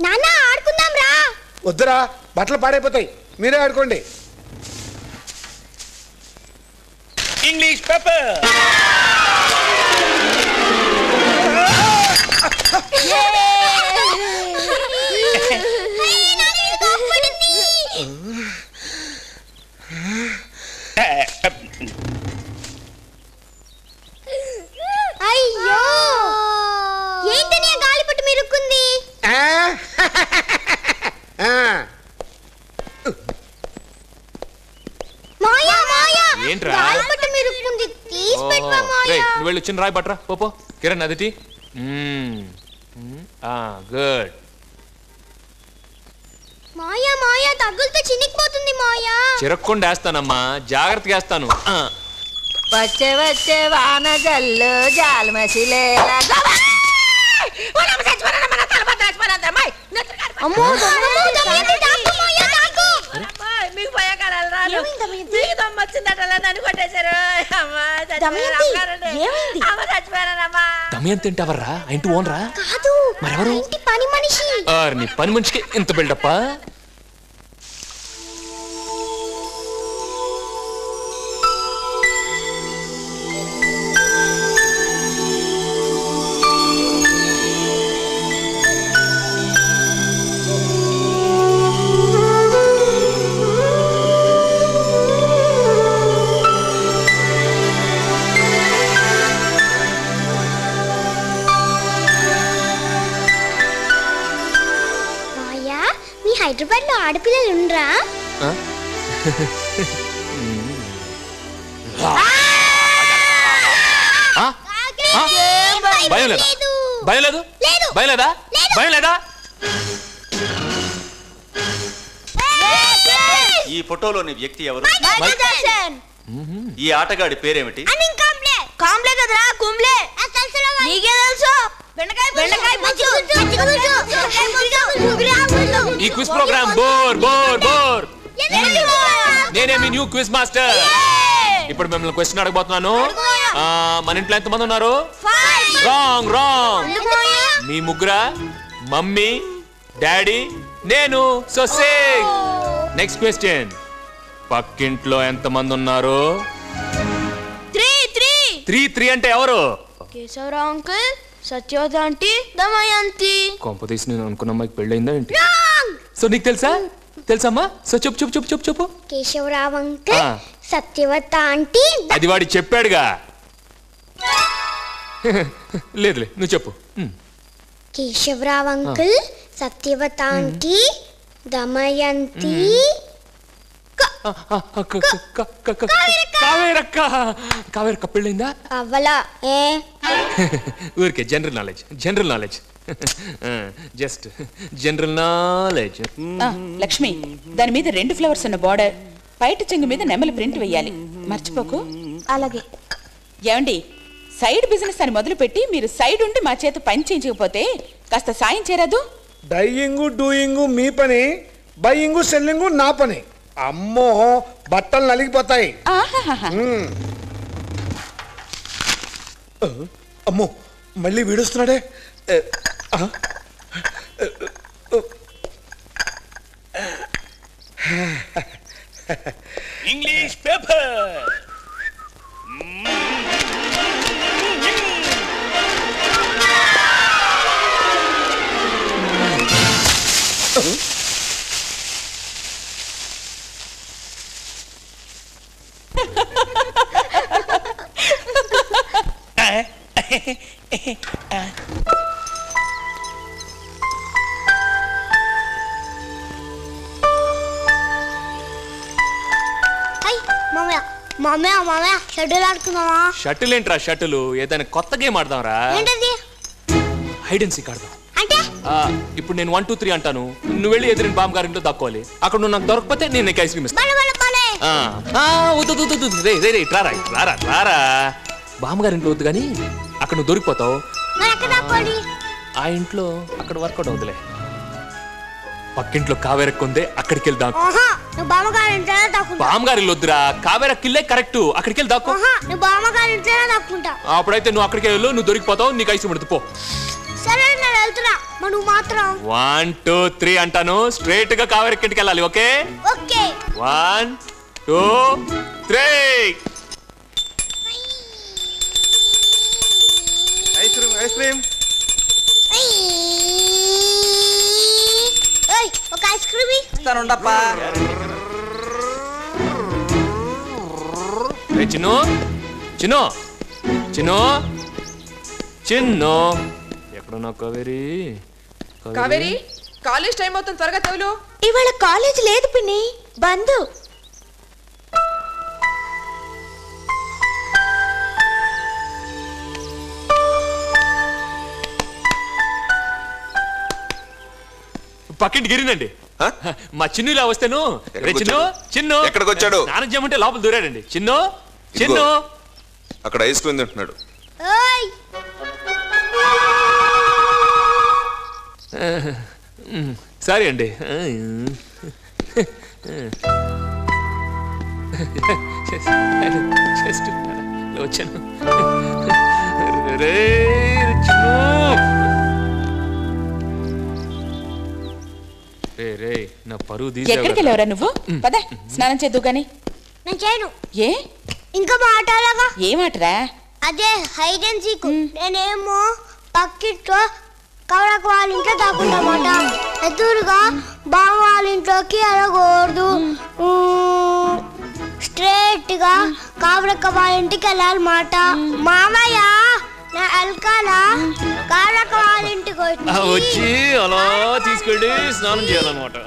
నాన్న ఆడుకుందాం రా. వద్దురా, బట్టలు పాడైపోతాయి, మీరే ఆడుకోండి. English paper. అయ్యో, ఏంటని గాలిపట్టు మీరుక్కుంది? మాయా మాయా, ఏంట్రా గాలిపట్టు మీరుక్కుంది, తీసి పెట్టవా మాయా. నువ్వు వెళ్ళి వచ్చిన రాయి పట్రా పోపో. కిరణ్ అదిటి. గుడ్. మాయా మాయా, తగులుతో చినిగిపోతుంది మాయా. చిరక్కుండా వేస్తానమ్మా, జాగ్రత్తగా వేస్తాను. వచ్చే వచ్చే వాన జల్లు జాల మసిలేలా. మీకు పోయాకారాలు రాను, మీకు దమ్మొచ్చిందట, నన్ను కొట్టేశారు. దమయంతి అంటే ఎవర్రా? ఇంటి ఓనరా? కాదు, మరెవరు? ఇంటి పని మనిషి. నీ పని మనిషికి ఇంత బిల్డప్పా? హైదరాబాద్ లో ఆడపిల్లలు ఉండరా? భయం లేదా? భయం లేదు? భయం లేదా? భయం లేదా? ఈ ఫోటోలోని వ్యక్తి ఎవరు? ఈ ఆటగాడి పేరేమిటి? కాంబ్లే కదరా, కుంబ్లే. నీకే తెలుసు? ఈ quiz program bore bore bore. నేనే మీ న్యూ క్విజ్ మాస్టర్. ఇప్పుడు మిమ్మల్ని క్వశ్చన్ అడగబోతున్నాను. మన ఇంట్లో ఎంతమంది ఉన్నారు? Wrong wrong. మీ ముగ్గురా? మమ్మీ, డాడీ, నేను. So six. Next question. పక్కింట్లో ఎంతమంది ఉన్నారు? 3 అంటే ఎవరు? Keshavarao uncle, Satyavati aunty, Damayanti. కొంపతీసి నేను అనుకున్న అమ్మాయికి పెళ్ళయిందా ఏంటి? సో నీకు తెలుసా? తెలుసమ్మా? సో చెప్పు చెప్పు చెప్పు చెప్పు చెప్పు. Keshavarao uncle, Satyavati aunty. అది వాడి చెప్పాడుగా. లేదులే, నువ్వు చెప్పు. Keshavarao uncle, Satyavati aunty, Damayanti. కావేరక్క. కావేరక్క పెళ్ళైందా? అవ్వలా. ఊరికే general knowledge, general knowledge, just general knowledge. Lakshmi, దాని మీద 2 ఫ్లవర్స్ ఉన్న బార్డర్, పైట చెంగు మీద నెమలి ప్రింట్ వేయాలి, మర్చిపోకు. అలాగే. ఏమండి, సైడ్ బిజినెస్ అని మొదలుపెట్టి మీరు సైడ్ ఉండి మా చేత పని చేయించకపోతే కాస్త సాయం చేరదు? డైయింగ్ డూయింగ్ మీ పని, బయ్యింగ్ సెల్లింగ్ నా పని. అమ్మో, బట్టలు నలిగిపోతాయి. అమ్మో, మళ్ళీ వీడొస్తున్నాడే. English paper. షటిల్ ఆడుకుందామా? షటిల్ ఏంట్రా? షటిల్ ఏదైనా కొత్త గేమ్ ఆడదాంరా. హైడ్ అండ్ సీక్ ఆడదాం. ఇప్పుడు నేను 1 2 3 అంటాను, నువ్వు వెళ్ళి ఎదురు బాంబు గారింట్లో దక్కోవాలి. అక్కడ నువ్వు నాకు దొరకపోతే నేను నీకు ఐస్ క్రీమ్ ఇస్తాను. రారా, బాంబు గారింట్లో వద్దు కానీ అక్కడ నువ్వు దొరికిపోతావు. ఆ ఇంట్లో అక్కడ వర్కౌట్ అవుతులే. పక్కింట్లో కావేరక్క ఉంది, అక్కడికి వెళ్ళి దాకు. నువ్వు బామ్మగారి ఇంట్లోనే దాక్కుంటా. బామ్మగారి ఇల్లు వద్దురా, కావేరక్క ఇల్లే కరెక్ట్, అక్కడికి వెళ్ళి దాకు. నువ్వు బామ్మగారి ఇంట్లోనే దాక్కుంటా. అప్పుడైతే నువ్వు అక్కడికి వెళ్ళు, నువ్వు దొరికిపోతావు, నీకు ఐసు పడుతు పో. సరే నేను వెళ్తున్నా, నువ్వు మాత్రం 1 2 3 అంటాను, స్ట్రైట్ గా కావేరక్క ఇంటికి వెళ్ళాలి. Okay okay. 1 2 3. ఐస్ క్రీమ్ ఒక ఐస్ క్రీమ్ ఇస్తానుండప్పా. చిన్ను చిన్ను చిన్ను చిన్ను ఎక్కడున్నా కావేరి? కావేరి, కాలేజ్ టైం అవుతుంది, త్వరగా తగులు. ఇవాళ కాలేజ్ లేదు పిన్ని, బంద్. పక్కింటి గిరిందండి. మా చిన్ను ఇలా వస్తేను, చిన్ను చిన్ను ఎక్కడికి వచ్చాడు? స్నానం చేయమంటే లోపల దూరాడండి. చిన్ను చిన్ను అక్కడ ఐస్ క్రీమ్ తింటున్నాడు. సరే అండి. వచ్చాను. నా పరువు ఎక్కడికి వెళ్ళవరా నువ్వు? పద స్నానం చేద్దు గాని. నేను చేయను. ఏ ఇంకా మాట్లాడగా? ఏమాటరా? అదే హైడ్ అండ్ సీక్. నేనేమో పక్కింట్లో కవడక వాళ్ళ ఇంట్లో దాక్కుంటామాట. ఎదురుగా బావ వాళ్ళ ఇంట్లోకి వెళ్ళకూడదు. స్ట్రేట్ గా కవడక వాళ్ళ ఇంటికి వెళ్ళాలన్నమాట. మామయ్య నా అల్కాల కవడక వాళ్ళ ఇంటికి వచ్చి అలా తీసుకెళ్ళి స్నానం చేయాలన్నమాట.